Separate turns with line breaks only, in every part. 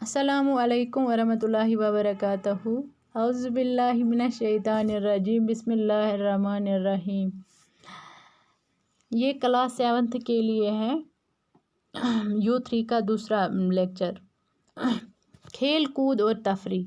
अस्सलामु अलैकुम वरहमतुल्लाहि वबरकातुहू। औज़ु बिल्लाहि मिनश शैतानिर रजीम, बिस्मिल्लाहिर रहमानिर रहीम। ये क्लास 7th के लिए है, U3 का दूसरा लेक्चर। खेल कूद और तफरी।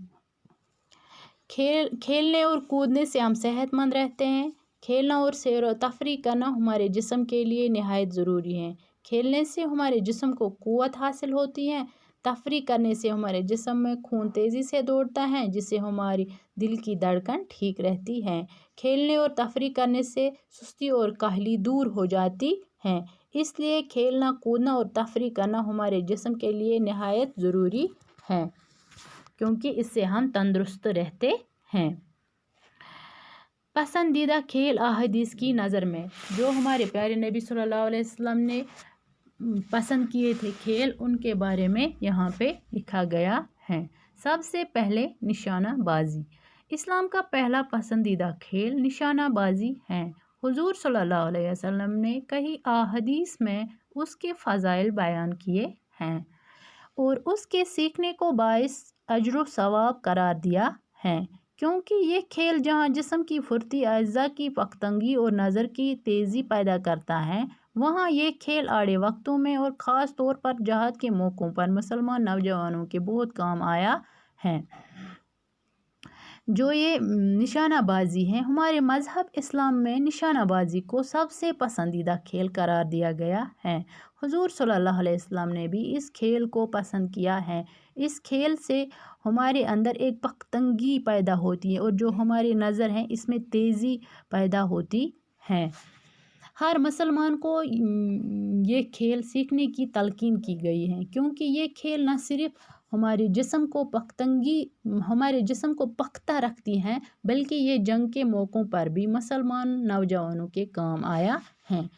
खेलने और कूदने से हम सेहतमंद रहते हैं। खेलना और सैर व तफरी करना हमारे जिस्म के लिए निहायत ज़रूरी है। खेलने से हमारे जिस्म को क़ुव्वत हासिल होती है। तफरी करने से हमारे जिस्म में खून तेज़ी से दौड़ता है, जिससे हमारी दिल की धड़कन ठीक रहती है। खेलने और तफरी करने से सुस्ती और काहली दूर हो जाती है। इसलिए खेलना, कूदना और तफरी करना हमारे जिस्म के लिए निहायत ज़रूरी है, क्योंकि इससे हम तंदुरुस्त रहते हैं। पसंदीदा खेल अहादीस की नज़र में जो हमारे प्यारे नबी सल्लल्लाहु अलैहि वसल्लम ने पसंद किए थे खेल, उनके बारे में यहाँ पे लिखा गया है। सबसे पहले निशाना बाजी। इस्लाम का पहला पसंदीदा खेल निशाना बाजी है। हुजूर सल्लल्लाहु अलैहि वसल्लम ने कई अहादीस में उसके फ़ज़ाइल बयान किए हैं और उसके सीखने को बाइस अजर व सवाब करार दिया है, क्योंकि ये खेल जहाँ जिस्म की फुर्ती, अज़ा की पख्तंगी और नज़र की तेज़ी पैदा करता है, वहाँ ये खेल आड़े वक्तों में और ख़ास तौर पर जहाद के मौक़ों पर मुसलमान नौजवानों के बहुत काम आया है। जो ये निशाना बाजी है, हमारे मज़हब इस्लाम में निशाना बाजी को सबसे पसंदीदा खेल करार दिया गया है। हुजूर सल्लल्लाहु अलैहि वसल्लम ने भी इस खेल को पसंद किया है। इस खेल से हमारे अंदर एक पख्तंगी पैदा होती है और जो हमारी नज़र है इसमें तेज़ी पैदा होती है। हर मुसलमान को ये खेल सीखने की तलकीन की गई है, क्योंकि ये खेल न सिर्फ हमारे जिस्म को पख्ता रखती हैं, बल्कि ये जंग के मौक़ों पर भी मुसलमान नौजवानों के काम आया है।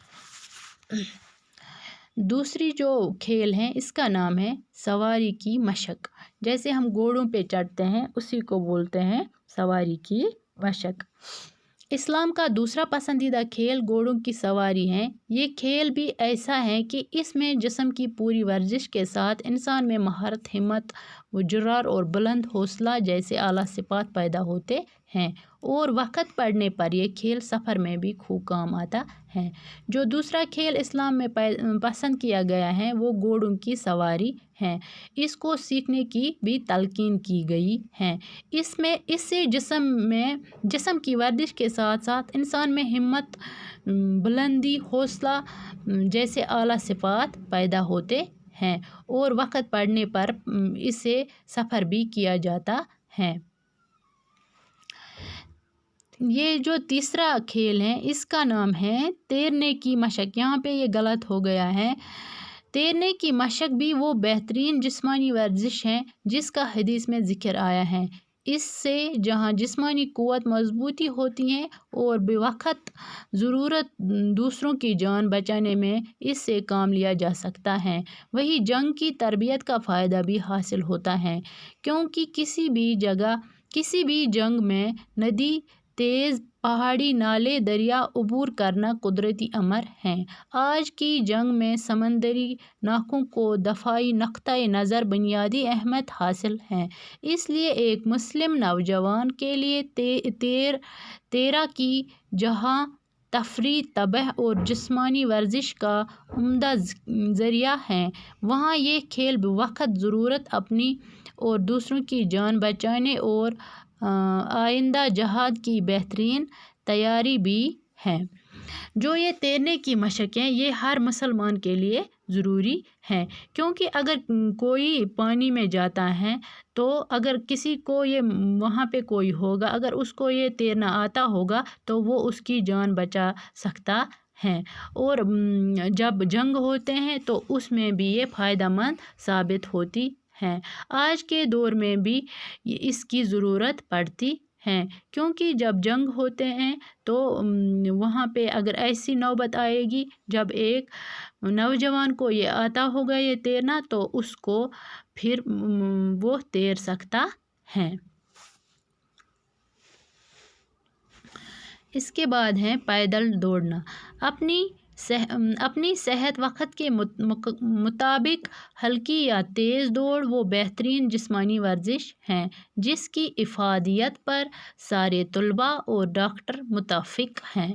दूसरी जो खेल है, इसका नाम है सवारी की मशक। जैसे हम घोड़ों पे चढ़ते हैं, उसी को बोलते हैं सवारी की मशक। इस्लाम का दूसरा पसंदीदा खेल घोड़ों की सवारी है। ये खेल भी ऐसा है कि इसमें जिस्म की पूरी वर्जिश के साथ इंसान में महारत, हिम्मत, जुर्रात और बुलंद हौसला जैसे आला सिफात पैदा होते हैं और वक़्त पड़ने पर यह खेल सफ़र में भी खूब काम आता है। जो दूसरा खेल इस्लाम में पसंद किया गया है, वो घोड़ों की सवारी है। इसको सीखने की भी तलकीन की गई है। इससे जिस्म की वर्जिश के साथ साथ इंसान में हिम्मत, बुलंदी, हौसला जैसे आला सिफात पैदा होते हैं और वक़्त पड़ने पर इससे सफ़र भी किया जाता है। ये जो तीसरा खेल है, इसका नाम है तैरने की मशक। यहाँ पे ये गलत हो गया है। तैरने की मशक भी वो बेहतरीन जिस्मानी वर्जिश है जिसका हदीस में ज़िक्र आया है। इससे जहाँ जिस्मानी क़ुव्वत, मजबूती होती है और बेवक़्त ज़रूरत दूसरों की जान बचाने में इससे काम लिया जा सकता है। वही जंग की तरबियत का फ़ायदा भी हासिल होता है, क्योंकि किसी भी जंग में नदी, तेज़ पहाड़ी, नाले, दरिया अबूर करना कुदरती अमर है। आज की जंग में समंदरी नाकों को दफ़ाई नक़्ता नज़र बुनियादी अहमियत हासिल है। इसलिए एक मुस्लिम नौजवान के लिए तैराकी जहाँ तफरी, तबह और जिस्मानी वर्जिश का उम्दा ज़रिया है, वहाँ ये खेल बवक़्त ज़रूरत अपनी और दूसरों की जान बचाने और आइंदा जहाद की बेहतरीन तैयारी भी है। जो ये तैरने की मशक है, ये हर मुसलमान के लिए ज़रूरी है, क्योंकि अगर कोई पानी में जाता है तो अगर किसी को ये वहाँ पे कोई होगा, अगर उसको ये तैरना आता होगा तो वो उसकी जान बचा सकता है। और जब जंग होते हैं तो उसमें भी ये फ़ायदेमंद साबित होती है। आज के दौर में भी इसकी ज़रूरत पड़ती है, क्योंकि जब जंग होते हैं तो वहाँ पे अगर ऐसी नौबत आएगी जब एक नौजवान को ये आता होगा ये तैरना, तो उसको फिर वो तैर सकता है। इसके बाद है पैदल दौड़ना। अपनी اپنی صحت وقت کے مطابق ہلکی یا تیز دوڑ وہ بہترین جسمانی ورزش ہیں جس کی افادیت پر سارے طلباء اور ڈاکٹر متفق ہیں۔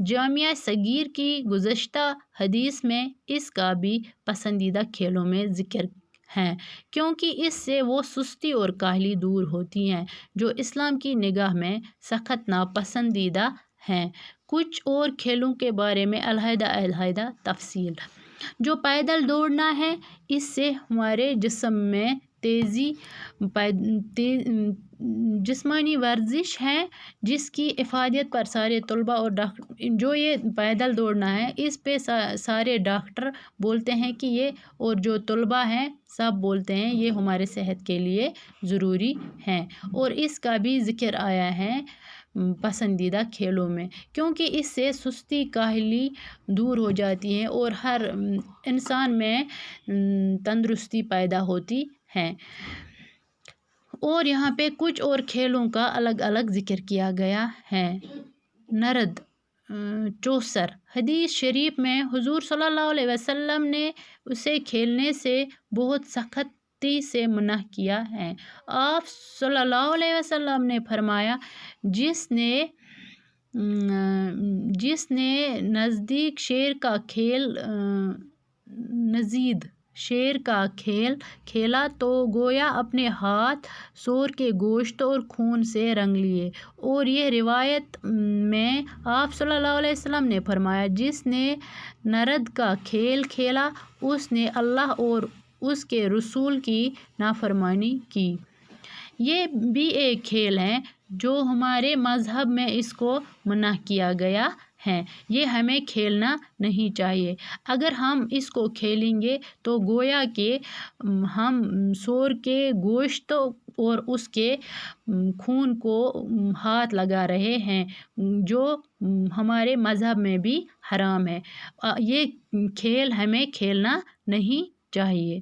جامعہ صغیر کی گزشتہ حدیث میں اس کا بھی پسندیدہ کھیلوں میں ذکر ہے کیونکہ اس سے وہ سستی اور کاہلی دور ہوتی ہے جو اسلام کی نگاہ میں سخت ناپسندیدہ ہیں۔ کچھ اور کھیلوں کے بارے میں علیحدہ تفصیل۔ جو پیدل دوڑنا ہے اس سے ہمارے جسم میں تیزی جسمانی ورزش ہے جس کی افادیت پر سارے طلباء اور ڈاکٹر جو یہ پیدل دوڑنا ہے اس پہ سارے ڈاکٹر بولتے ہیں کہ یہ اور جو طلباء ہیں سب بولتے ہیں یہ ہمارے صحت کے لیے ضروری ہے اور اس کا بھی ذکر آیا ہے پسندیدہ کھیلوں میں کیونکہ اس سے سستی کاہلی دور ہو جاتی ہے اور ہر انسان میں تندرستی پیدا ہوتی ہے۔ اور یہاں پہ کچھ اور کھیلوں کا الگ الگ ذکر کیا گیا ہے۔ نرد چوسر حدیث شریف میں حضور صلی اللہ علیہ وسلم نے اسے کھیلنے سے بہت سختی سے منع کیا ہے۔ آپ صلی اللہ علیہ وسلم نے فرمایا جس نے نزدیک شیر کا کھیل کھیلا تو گویا اپنے ہاتھ سور کے گوشت اور خون سے رنگ لیے۔ اور یہ روایت میں آپ صلی اللہ علیہ وسلم نے فرمایا جس نے نرد کا کھیل کھیلا اس نے اللہ اور اس کے رسول کی نافرمانی کی۔ یہ بھی ایک کھیل ہے جو ہمارے مذہب میں اس کو منع کیا گیا ہے۔ یہ ہمیں کھیلنا نہیں چاہیے۔ اگر ہم اس کو کھیلیں گے تو گویا کہ ہم سور کے گوشت اور اس کے خون کو ہاتھ لگا رہے ہیں جو ہمارے مذہب میں بھی حرام ہے۔ یہ کھیل ہمیں کھیلنا نہیں چاہیے۔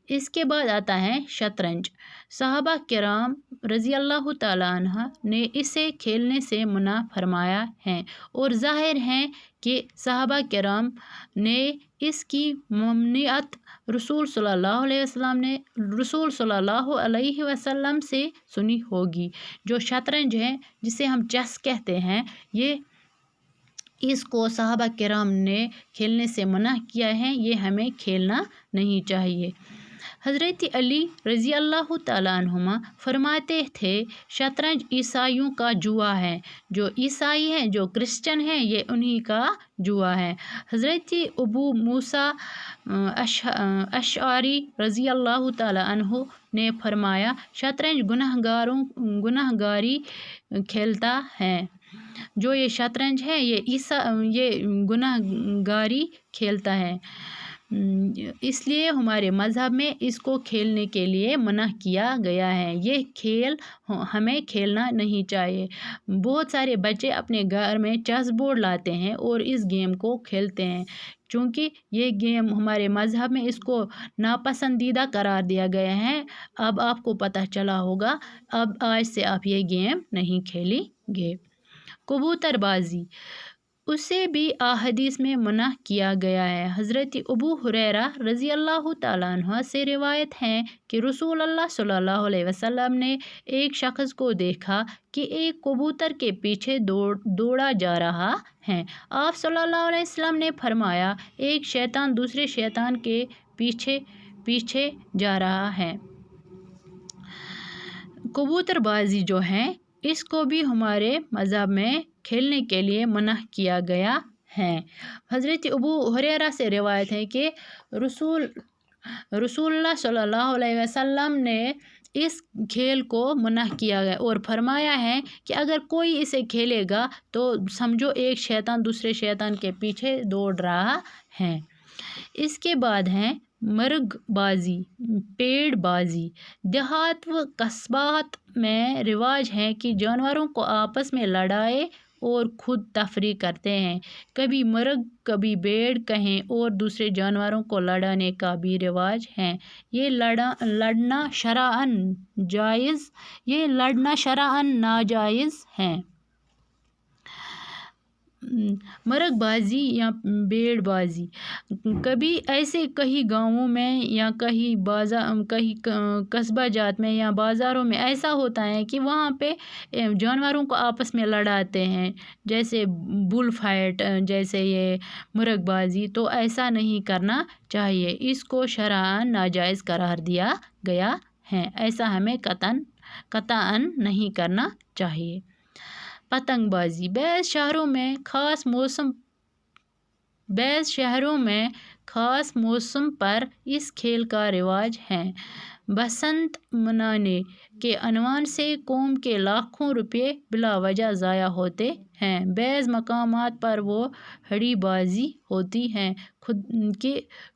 اس کے بعد آتا ہے شطرنج۔ صحابہ کرام رضی اللہ تعالیٰ عنہ نے اسے کھیلنے سے منع فرمایا ہے اور ظاہر ہے کہ صحابہ کرام نے اس کی ممنوعیت رسول صلی اللہ علیہ وسلم سے سنی ہوگی۔ جو شطرنج ہے جسے ہم چیس کہتے ہیں اس کو صحابہ کرام نے کھیلنے سے منع کیا ہے، یہ ہمیں کھیلنا نہیں چاہیے۔ حضرت علی رضی اللہ تعالیٰ عنہما فرماتے تھے شطرنج عیسائیوں کا جوا ہے، جو عیسائی ہیں جو کرسچن ہیں یہ انہی کا جوا ہے۔ حضرت ابو موسیٰ اشعری رضی اللہ تعالیٰ عنہ نے فرمایا شطرنج گناہ گاری کھیلتا ہے۔ جو یہ شطرنج ہے یہ گناہ گاری کھیلتا ہے، اس لیے ہمارے مذہب میں اس کو کھیلنے کے لیے منع کیا گیا ہے۔ یہ کھیل ہمیں کھیلنا نہیں چاہیے۔ بہت سارے بچے اپنے گھر میں چیس بورڈ لاتے ہیں اور اس گیم کو کھیلتے ہیں چونکہ یہ گیم ہمارے مذہب میں اس کو ناپسندیدہ قرار دیا گیا ہے۔ اب آپ کو پتہ چلا ہوگا، اب آج سے آپ یہ گیم نہیں کھیلیں گے۔ کبوتر بازی اسے بھی احادیث میں منع کیا گیا ہے۔ حضرت ابو ہریرہ رضی اللہ تعالیٰ عنہ سے روایت ہے کہ رسول اللہ صلی اللہ علیہ وسلم نے ایک شخص کو دیکھا کہ ایک کبوتر کے پیچھے دوڑا جا رہا ہے۔ آپ صلی اللہ علیہ وسلم نے فرمایا ایک شیطان دوسرے شیطان کے پیچھے جا رہا ہے۔ کبوتر بازی جو ہے اس کو بھی ہمارے مذہب میں کھیلنے کے لیے منع کیا گیا ہے۔ حضرت ابو ہریرہ سے روایت ہے کہ رسول اللہ صلی اللہ علیہ وسلم نے اس کھیل کو منع کیا گیا اور فرمایا ہے کہ اگر کوئی اسے کھیلے گا تو سمجھو ایک شیطان دوسرے شیطان کے پیچھے دوڑ رہا ہے۔ اس کے بعد ہے مرغ بازی، پیڑ بازی۔ دیہات و قصبات میں رواج ہے کہ جانوروں کو آپس میں لڑائے اور خود تفریح کرتے ہیں۔ کبھی مرغ کبھی بھیڑ کہیں اور دوسرے جانوروں کو لڑانے کا بھی رواج ہے۔ یہ لڑنا شرعاً ناجائز ہے۔ मुर्गबाजी या भेड़बाजी। कभी ऐसे कई गांवों में या कहीं कस्बा जात में या बाज़ारों में ऐसा होता है कि वहाँ पे जानवरों को आपस में लड़ाते हैं, जैसे बुल फाइट, जैसे ये मुर्गबाजी। तो ऐसा नहीं करना चाहिए, इसको शरअन नाजायज़ करार दिया गया है। ऐसा हमें कतअन नहीं करना चाहिए। पतंगबाजी। बैज़ शहरों में ख़ास मौसम पर इस खेल का रिवाज है। बसंत मनाने के अनवान से कौम के लाखों रुपए बिला वजह ज़ाया होते हैं। बैज़ मकामात पर वो हड़ीबाजी होती है,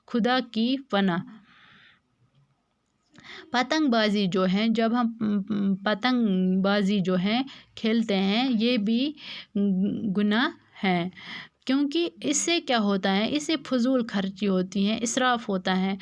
खुदा की पनाह। पतंगबाजी जो है, जब हम पतंगबाजी जो है खेलते हैं, ये भी गुनाह है, क्योंकि इससे क्या होता है, इससे फजूल खर्ची होती है, इसराफ होता है,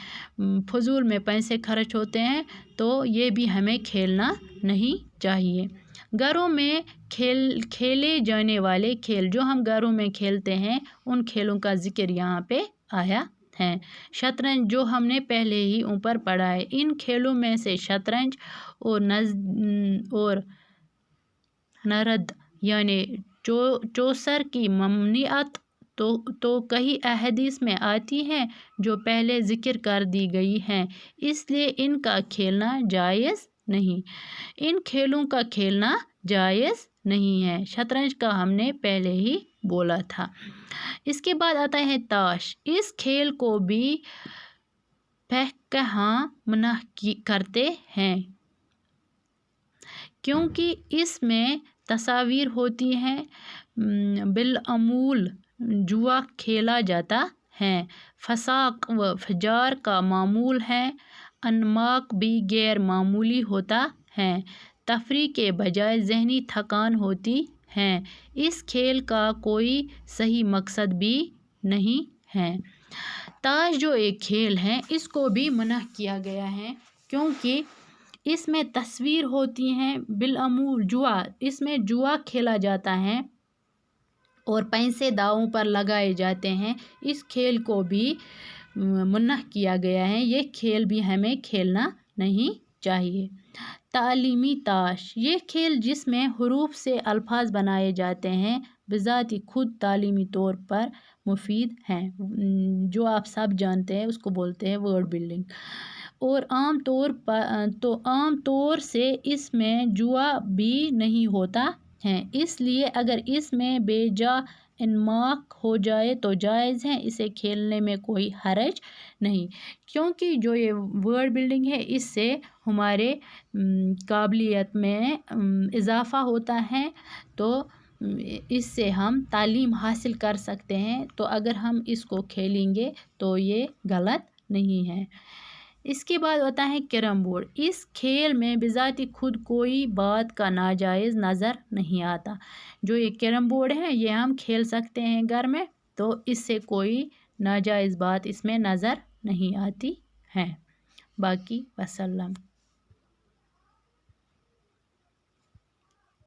फजूल में पैसे खर्च होते हैं। तो ये भी हमें खेलना नहीं चाहिए। घरों में खेले जाने वाले खेल, जो हम घरों में खेलते हैं, उन खेलों का जिक्र यहाँ पे आया है। शतरंज, जो हमने पहले ही ऊपर पढ़ा है। इन खेलों में से शतरंज और नरद यानी चौसर की ममनियत तो कई अहदीस में आती हैं, जो पहले जिक्र कर दी गई हैं, इसलिए इनका खेलना जायज़ नहीं। इन खेलों का खेलना जायज़ नहीं है। शतरंज का हमने पहले ही बोला था। इसके बाद आता है ताश। इस खेल को भी फक़हा मना करते हैं, क्योंकि इसमें तस्वीर होती हैं, बिलअमूल जुआ खेला जाता है, फसाक व फजार का मामूल है, अनमाक भी गैर मामूली होता है, तफरी के बजाय ज़हनी थकान होती है। इस खेल का कोई सही मकसद भी नहीं है। ताश जो एक खेल है, इसको भी मना किया गया है, क्योंकि इसमें तस्वीर होती हैं, बिलअमूल जुआ, इसमें जुआ खेला जाता है और पैसे दांवों पर लगाए जाते हैं। इस खेल को भी मना किया गया है, ये खेल भी हमें खेलना नहीं चाहिए। तालीमी ताश। ये खेल जिसमें हुरूफ से अल्फाज बनाए जाते हैं, बिज़ाती खुद तालीमी तौर पर मुफीद हैं, जो आप सब जानते हैं, उसको बोलते हैं वर्ड बिल्डिंग। और आम तौर से इसमें जुआ भी नहीं होता है, इसलिए अगर इसमें बेजा इनमाक हो जाए तो जायज़ है, इसे खेलने में कोई हरज नहीं, क्योंकि जो ये वर्ड बिल्डिंग है, इससे हमारे काबिलियत में इजाफ़ा होता है, तो इससे हम तालीम हासिल कर सकते हैं। तो अगर हम इसको खेलेंगे तो ये गलत नहीं है। इसके बाद होता है कैरम बोर्ड। इस खेल में बिज़ाती खुद कोई बात का नाजायज़ नज़र नहीं आता। जो ये कैरम बोर्ड है, ये हम खेल सकते हैं घर में, तो इससे कोई नाजायज़ बात इसमें नज़र नहीं आती है। बाकी वसल्लम।